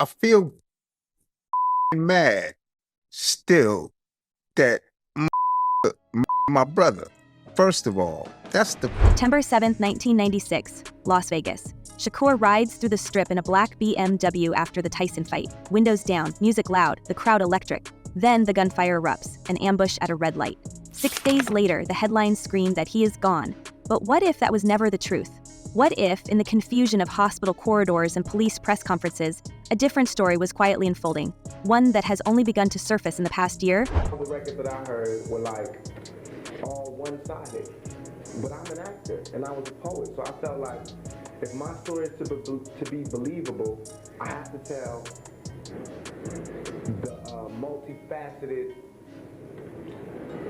I feel mad still that my brother. First of all, that's the September 7th, 1996, Las Vegas. Shakur rides through the strip in a black BMW after the Tyson fight. Windows down, music loud, the crowd electric. Then the gunfire erupts, an ambush at a red light. 6 days later, the headlines scream that he is gone. But what if that was never the truth? What if, in the confusion of hospital corridors and police press conferences, a different story was quietly unfolding, one that has only begun to surface in the past year? The records that I heard were like all one-sided. But I'm an actor and I was a poet, so I felt like if my story is to be believable, I have to tell the multifaceted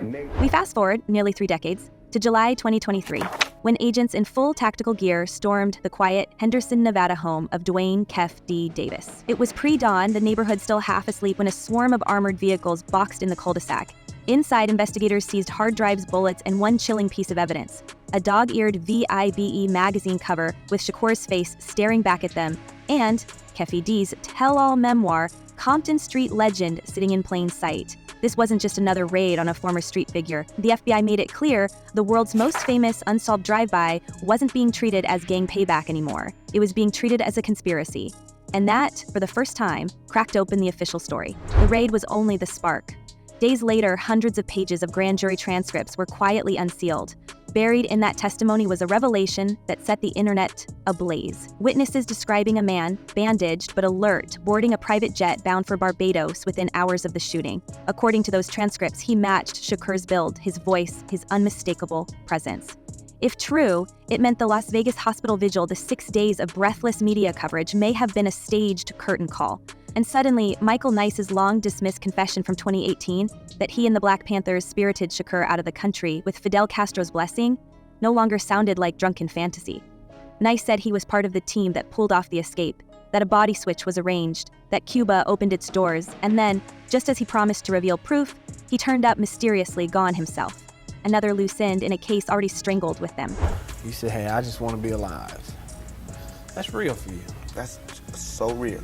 nature. We fast forward nearly 3 decades to July 2023, when agents in full tactical gear stormed the quiet Henderson, Nevada home of Dwayne "Keffy D. Davis. It was pre-dawn, the neighborhood still half asleep, when a swarm of armored vehicles boxed in the cul-de-sac. Inside, investigators seized hard drives, bullets, and one chilling piece of evidence: a dog-eared VIBE magazine cover with Shakur's face staring back at them, and Keffy D's tell-all memoir, Compton Street Legend, sitting in plain sight. This wasn't just another raid on a former street figure. The FBI made it clear the world's most famous unsolved drive-by wasn't being treated as gang payback anymore. It was being treated as a conspiracy. And that, for the first time, cracked open the official story. The raid was only the spark. Days later, hundreds of pages of grand jury transcripts were quietly unsealed. Buried in that testimony was a revelation that set the internet ablaze. Witnesses describing a man, bandaged but alert, boarding a private jet bound for Barbados within hours of the shooting. According to those transcripts, he matched Shakur's build, his voice, his unmistakable presence. If true, it meant the Las Vegas hospital vigil, the 6 days of breathless media coverage, may have been a staged curtain call. And suddenly, Michael Nice's long-dismissed confession from 2018 that he and the Black Panthers spirited Shakur out of the country with Fidel Castro's blessing no longer sounded like drunken fantasy. Nice said he was part of the team that pulled off the escape, that a body switch was arranged, that Cuba opened its doors, and then, just as he promised to reveal proof, he turned up mysteriously gone himself. Another loose end in a case already strangled with them. You said, hey, I just want to be alive. That's real for you. That's so real.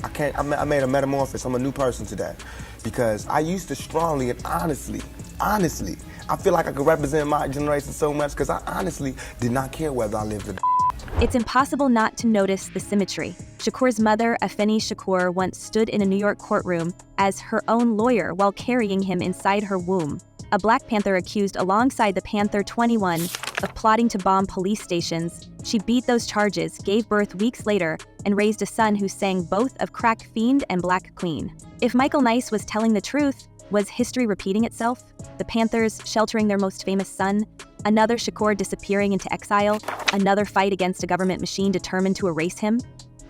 I made a metamorphosis. I'm a new person today. Because I used to strongly and honestly, I feel like I could represent my generation so much because I honestly did not care whether I lived or It's impossible not to notice the symmetry. Shakur's mother, Apheni Shakur, once stood in a New York courtroom as her own lawyer while carrying him inside her womb. A Black Panther accused alongside the Panther 21 of plotting to bomb police stations. She beat those charges, gave birth weeks later, and raised a son who sang both of Crack Fiend and Black Queen. If Michael Nice was telling the truth, was history repeating itself? The Panthers sheltering their most famous son? Another Shakur disappearing into exile? Another fight against a government machine determined to erase him?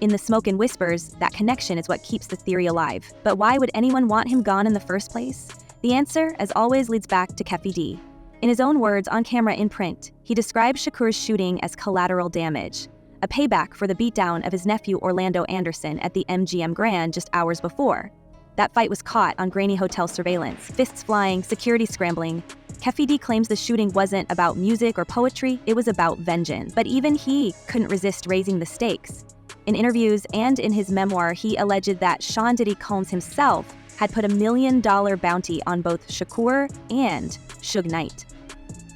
In the smoke and whispers, that connection is what keeps the theory alive. But why would anyone want him gone in the first place? The answer, as always, leads back to Keffy D. In his own words, on camera in print, he described Shakur's shooting as collateral damage, a payback for the beatdown of his nephew Orlando Anderson at the MGM Grand just hours before. That fight was caught on grainy hotel surveillance, fists flying, security scrambling. Keffy D claims the shooting wasn't about music or poetry, it was about vengeance. But even he couldn't resist raising the stakes. In interviews and in his memoir, he alleged that Sean Diddy Combs himself had put $1 million bounty on both Shakur and Suge Knight.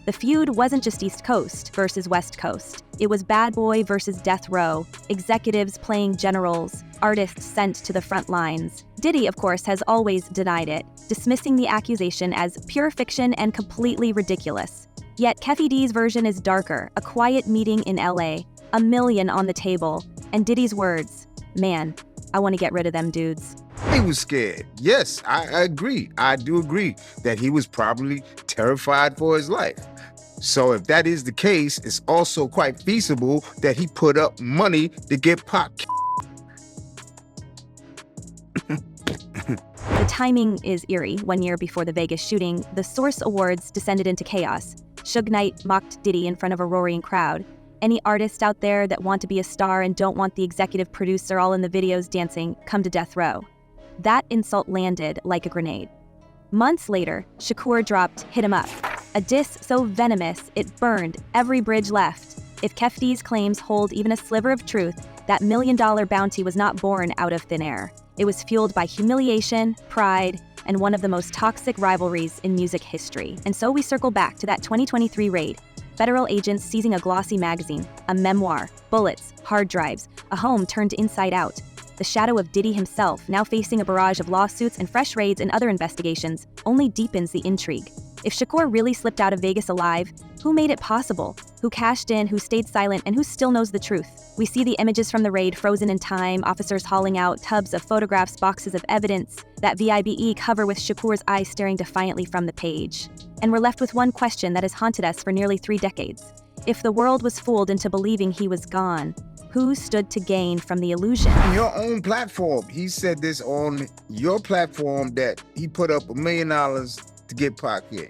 The feud wasn't just East Coast versus West Coast. It was Bad Boy versus Death Row, executives playing generals, artists sent to the front lines. Diddy, of course, has always denied it, dismissing the accusation as pure fiction and completely ridiculous. Yet Keffy D's version is darker, a quiet meeting in LA, $1 million on the table, and Diddy's words, "Man, I want to get rid of them dudes." He was scared. Yes, I agree. I do agree that he was probably terrified for his life. So if that is the case, it's also quite feasible that he put up money to get Pac. The timing is eerie. 1 year before the Vegas shooting, the Source Awards descended into chaos. Suge Knight mocked Diddy in front of a roaring crowd. Any artists out there that want to be a star and don't want the executive producer all in the videos dancing, come to death row. That insult landed like a grenade. Months later, Shakur dropped Hit 'Em Up, a diss so venomous it burned every bridge left. If Keffy D's claims hold even a sliver of truth, That million-dollar bounty was not born out of thin air. It was fueled by humiliation, pride, and one of the most toxic rivalries in music history. And so we circle back to that 2023 raid. Federal agents seizing a glossy magazine, a memoir, bullets, hard drives, a home turned inside out. The shadow of Diddy himself, now facing a barrage of lawsuits and fresh raids and other investigations, only deepens the intrigue. If Shakur really slipped out of Vegas alive, who made it possible? Who cashed in, who stayed silent, and who still knows the truth? We see the images from the raid frozen in time, officers hauling out tubs of photographs, boxes of evidence, that VIBE cover with Shakur's eyes staring defiantly from the page. And we're left with one question that has haunted us for nearly 3 decades. If the world was fooled into believing he was gone, who stood to gain from the illusion? On your own platform, he said this on your platform that he put up $1 million to get Pac in.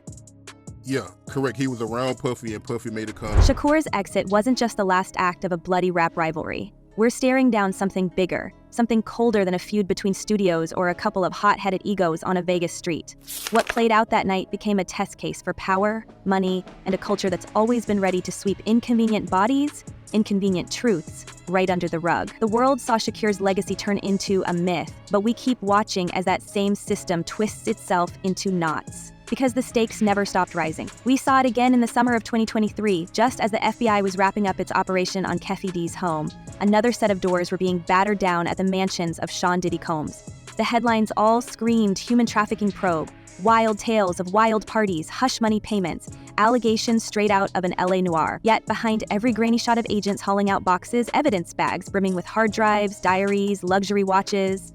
Yeah, correct. He was around Puffy and Puffy made a comment. Shakur's exit wasn't just the last act of a bloody rap rivalry. We're staring down something bigger, something colder than a feud between studios or a couple of hot-headed egos on a Vegas street. What played out that night became a test case for power, money, and a culture that's always been ready to sweep inconvenient bodies, inconvenient truths, right under the rug. The world saw Shakur's legacy turn into a myth, but we keep watching as that same system twists itself into knots. Because the stakes never stopped rising. We saw it again in the summer of 2023, just as the FBI was wrapping up its operation on Keffy D's home. Another set of doors were being battered down at the mansions of Sean Diddy Combs. The headlines all screamed human trafficking probe, wild tales of wild parties, hush money payments, allegations straight out of an LA noir. Yet behind every grainy shot of agents hauling out boxes, evidence bags brimming with hard drives, diaries, luxury watches,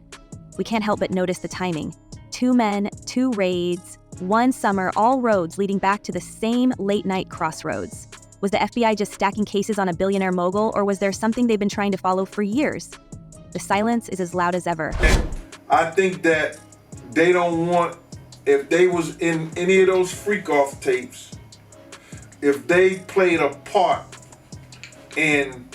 we can't help but notice the timing. 2 men, 2 raids, 1 summer, all roads leading back to the same late-night crossroads. Was the FBI just stacking cases on a billionaire mogul, or was there something they've been trying to follow for years? The silence is as loud as ever. I think that they don't want, if they was in any of those freak-off tapes, if they played a part in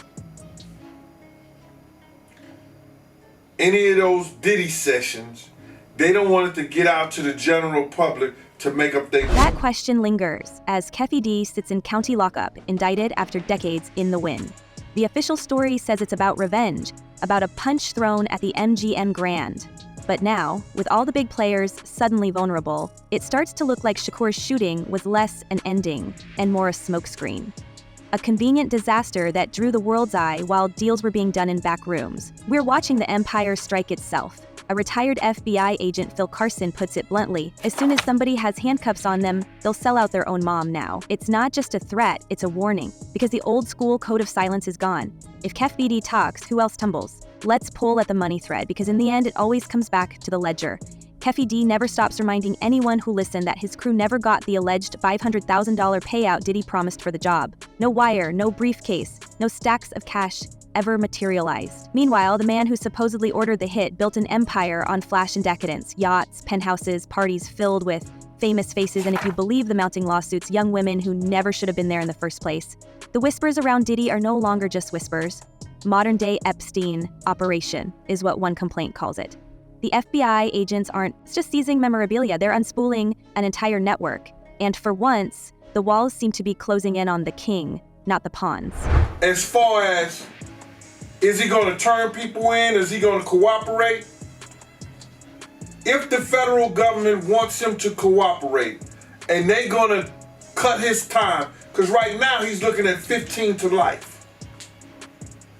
any of those Diddy sessions, they don't want it to get out to the general public to make up their... That question lingers as Keffy D sits in county lockup, indicted after decades in the win. The official story says it's about revenge, about a punch thrown at the MGM Grand. But now, with all the big players suddenly vulnerable, it starts to look like Shakur's shooting was less an ending and more a smokescreen. A convenient disaster that drew the world's eye while deals were being done in back rooms. We're watching the empire strike itself. A retired FBI agent, Phil Carson, puts it bluntly, as soon as somebody has handcuffs on them, they'll sell out their own mom now. It's not just a threat, it's a warning, because the old school code of silence is gone. If Keffy D talks, who else tumbles? Let's pull at the money thread, because in the end, it always comes back to the ledger. Keffy D never stops reminding anyone who listened that his crew never got the alleged $500,000 payout Diddy promised for the job. No wire, no briefcase, no stacks of cash ever materialized. Meanwhile, the man who supposedly ordered the hit built an empire on flash and decadence, yachts, penthouses, parties filled with famous faces, and if you believe the mounting lawsuits, young women who never should have been there in the first place. The whispers around Diddy are no longer just whispers. Modern-day Epstein operation is what one complaint calls it. The FBI agents aren't just seizing memorabilia, they're unspooling an entire network. And for once, the walls seem to be closing in on the king, not the pawns. As far as, is he gonna turn people in? Is he gonna cooperate? If the federal government wants him to cooperate and they're gonna cut his time, because right now he's looking at 15 to life.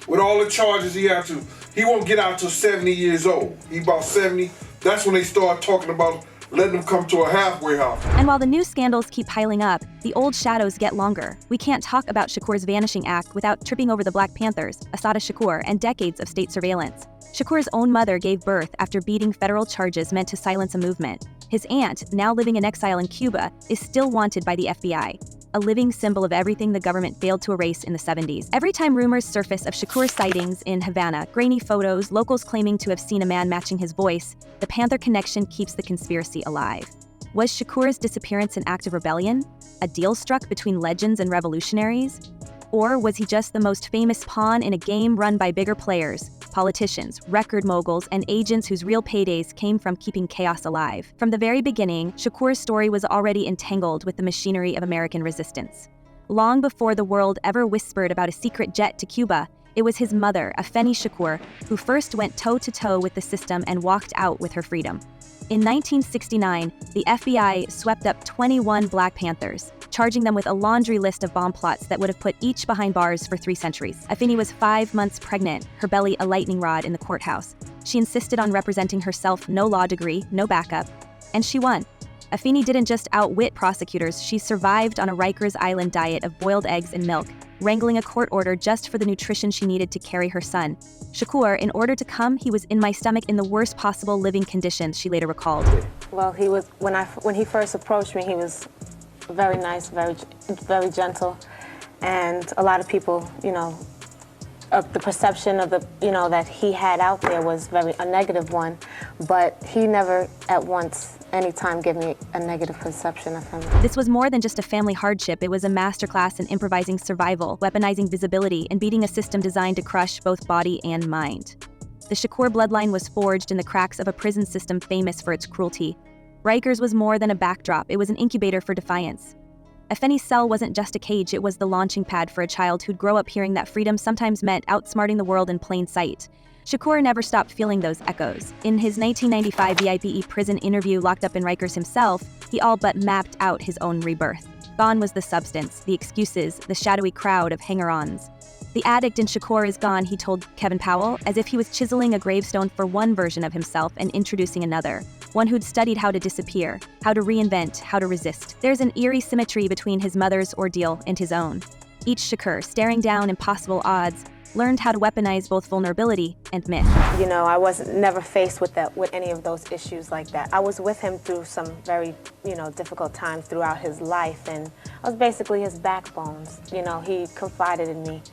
With all the charges he has to, he won't get out till 70 years old. He about 70, that's when they start talking about letting him come to a halfway house. And while the new scandals keep piling up, the old shadows get longer. We can't talk about Shakur's vanishing act without tripping over the Black Panthers, Apheni Shakur, and decades of state surveillance. Shakur's own mother gave birth after beating federal charges meant to silence a movement. His aunt, now living in exile in Cuba, is still wanted by the FBI, a living symbol of everything the government failed to erase in the 70s. Every time rumors surface of Shakur's sightings in Havana, grainy photos, locals claiming to have seen a man matching his voice, the Panther connection keeps the conspiracy alive. Was Shakur's disappearance an act of rebellion? A deal struck between legends and revolutionaries? Or was he just the most famous pawn in a game run by bigger players, politicians, record moguls, and agents whose real paydays came from keeping chaos alive? From the very beginning, Shakur's story was already entangled with the machinery of American resistance. Long before the world ever whispered about a secret jet to Cuba, It was his mother, Apheni Shakur, who first went toe-to-toe with the system and walked out with her freedom. In 1969, the FBI swept up 21 Black Panthers, charging them with a laundry list of bomb plots that would have put each behind bars for 3 centuries. Apheni was 5 months pregnant, her belly a lightning rod in the courthouse. She insisted on representing herself, no law degree, no backup, and she won. Apheni didn't just outwit prosecutors, she survived on a Rikers Island diet of boiled eggs and milk, wrangling a court order just for the nutrition she needed to carry her son. Shakur, in order to come, he was in my stomach in the worst possible living conditions, she later recalled. Well, he was, when he first approached me, he was very nice, very gentle, and a lot of people, the perception of that he had out there was a negative one, but he never at once, anytime, gave me a negative perception of him. This was more than just a family hardship, it was a masterclass in improvising survival, weaponizing visibility, and beating a system designed to crush both body and mind. The Shakur bloodline was forged in the cracks of a prison system famous for its cruelty. Rikers was more than a backdrop, it was an incubator for defiance. Apheni's cell wasn't just a cage, it was the launching pad for a child who'd grow up hearing that freedom sometimes meant outsmarting the world in plain sight. Shakur never stopped feeling those echoes. In his 1995 VIPE prison interview locked up in Rikers himself, he all but mapped out his own rebirth. Gone was the substance, the excuses, the shadowy crowd of hanger-ons. The addict in Shakur is gone, he told Kevin Powell, as if he was chiseling a gravestone for one version of himself and introducing another. One who'd studied how to disappear, how to reinvent, how to resist. There's an eerie symmetry between his mother's ordeal and his own. Each Shakur, staring down impossible odds, learned how to weaponize both vulnerability and myth. I wasn't never faced with any of those issues like that. I was with him through some very, difficult times throughout his life, and I was basically his backbone. He confided in me,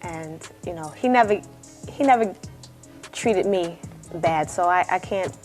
and he never treated me bad. So I can't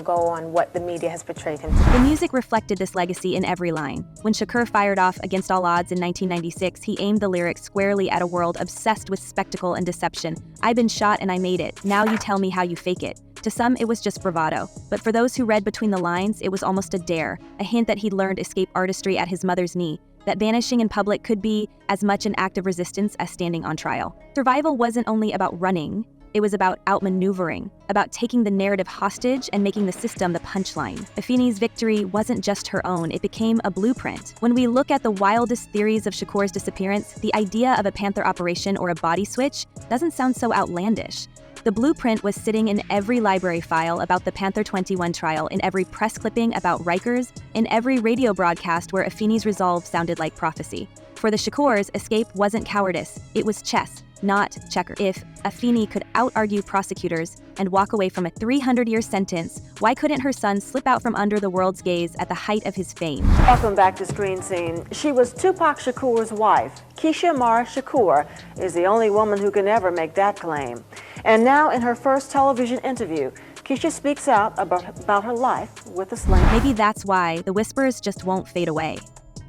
go on what the media has portrayed him to be. The music reflected this legacy in every line. When Shakur fired off Against All Odds in 1996, he aimed the lyrics squarely at a world obsessed with spectacle and deception. I've been shot and I made it. Now you tell me how you fake it. To some, it was just bravado. But for those who read between the lines, it was almost a dare, a hint that he'd learned escape artistry at his mother's knee, that vanishing in public could be as much an act of resistance as standing on trial. Survival wasn't only about running. It was about outmaneuvering, about taking the narrative hostage and making the system the punchline. Apheni's victory wasn't just her own, it became a blueprint. When we look at the wildest theories of Shakur's disappearance, the idea of a Panther operation or a body switch doesn't sound so outlandish. The blueprint was sitting in every library file about the Panther 21 trial, in every press clipping about Rikers, in every radio broadcast where Apheni's resolve sounded like prophecy. For the Shakurs, escape wasn't cowardice, it was chess, not checker. If Apheni could out-argue prosecutors and walk away from a 300-year sentence, why couldn't her son slip out from under the world's gaze at the height of his fame? Welcome back to Screen Scene. She was Tupac Shakur's wife. Keisha Mara Shakur is the only woman who can ever make that claim. And now, in her first television interview, Keisha speaks out about her life with a sling. Maybe that's why the whispers just won't fade away.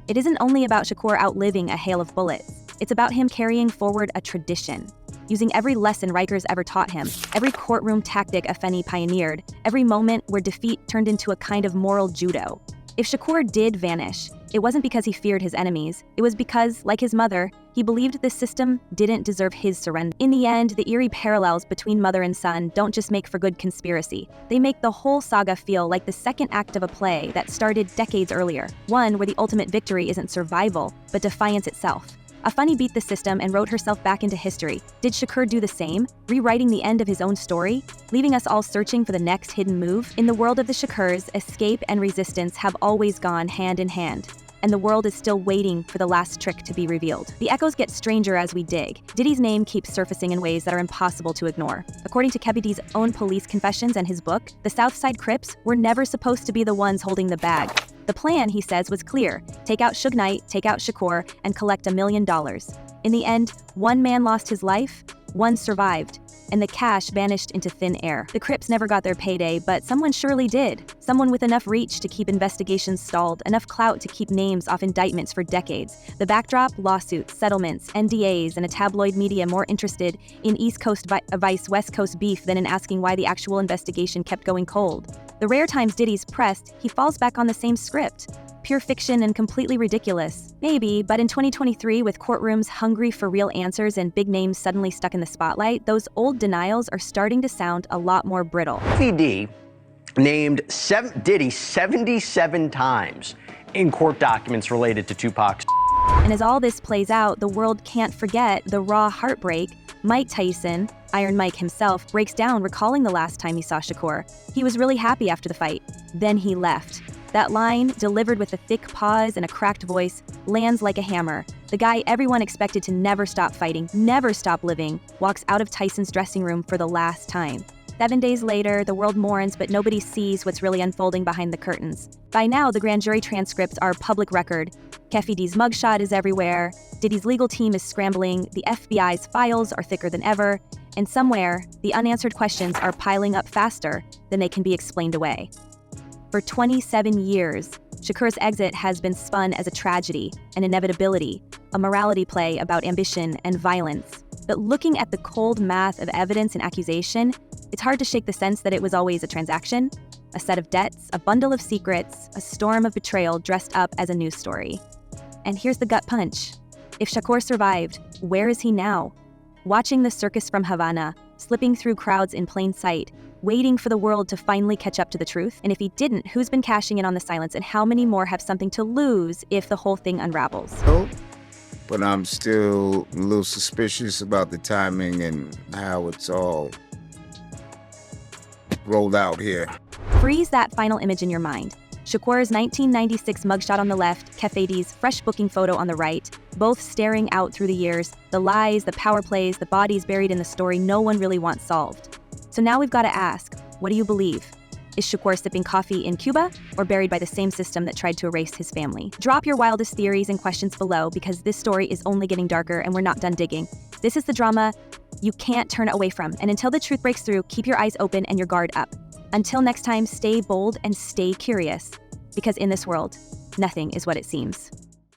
It isn't only about Shakur outliving a hail of bullets. It's about him carrying forward a tradition, using every lesson Rikers ever taught him, every courtroom tactic Apheni pioneered, every moment where defeat turned into a kind of moral judo. If Shakur did vanish, it wasn't because he feared his enemies. It was because, like his mother, he believed the system didn't deserve his surrender. In the end, the eerie parallels between mother and son don't just make for good conspiracy. They make the whole saga feel like the second act of a play that started decades earlier, one where the ultimate victory isn't survival, but defiance itself. Apheni beat the system and wrote herself back into history. Did Shakur do the same, rewriting the end of his own story, leaving us all searching for the next hidden move? In the world of the Shakurs, escape and resistance have always gone hand in hand, and the world is still waiting for the last trick to be revealed. The echoes get stranger as we dig. Diddy's name keeps surfacing in ways that are impossible to ignore. According to Keffy D's own police confessions and his book, the Southside Crips were never supposed to be the ones holding the bag. The plan, he says, was clear: take out Suge Knight, take out Shakur, and collect $1 million. In the end, one man lost his life, one survived, and the cash vanished into thin air. The Crips never got their payday, but someone surely did. Someone with enough reach to keep investigations stalled, enough clout to keep names off indictments for decades. The backdrop: lawsuits, settlements, NDAs, and a tabloid media more interested in East Coast vice West Coast beef than in asking why the actual investigation kept going cold. The rare times Diddy's pressed, he falls back on the same script. Pure fiction and completely ridiculous. Maybe, but in 2023, with courtrooms hungry for real answers and big names suddenly stuck in the spotlight, those old denials are starting to sound a lot more brittle. Keffy D named Diddy 77 times in court documents related to Tupac's. And as all this plays out, the world can't forget the raw heartbreak. Mike Tyson, Iron Mike himself, breaks down recalling the last time he saw Shakur. He was really happy after the fight. Then he left. That line, delivered with a thick pause and a cracked voice, lands like a hammer. The guy everyone expected to never stop fighting, never stop living, walks out of Tyson's dressing room for the last time. 7 days later, the world mourns, but nobody sees what's really unfolding behind the curtains. By now, the grand jury transcripts are public record. Keffy D's mugshot is everywhere, Diddy's legal team is scrambling, the FBI's files are thicker than ever, and somewhere, the unanswered questions are piling up faster than they can be explained away. For 27 years, Shakur's exit has been spun as a tragedy, an inevitability, a morality play about ambition and violence. But looking at the cold math of evidence and accusation, it's hard to shake the sense that it was always a transaction, a set of debts, a bundle of secrets, a storm of betrayal dressed up as a news story. And here's the gut punch. If Shakur survived, where is he now? Watching the circus from Havana, slipping through crowds in plain sight, waiting for the world to finally catch up to the truth? And if he didn't, who's been cashing in on the silence, and how many more have something to lose if the whole thing unravels? Oh, but I'm still a little suspicious about the timing and how it's all rolled out here. Freeze that final image in your mind. Shakur's 1996 mugshot on the left, Keffy D's fresh booking photo on the right, both staring out through the years, the lies, the power plays, the bodies buried in the story no one really wants solved. So now we've got to ask, what do you believe? Is Shakur sipping coffee in Cuba or buried by the same system that tried to erase his family? Drop your wildest theories and questions below, because this story is only getting darker and we're not done digging. This is the drama you can't turn away from, and until the truth breaks through, keep your eyes open and your guard up. Until next time, stay bold and stay curious, because in this world, nothing is what it seems.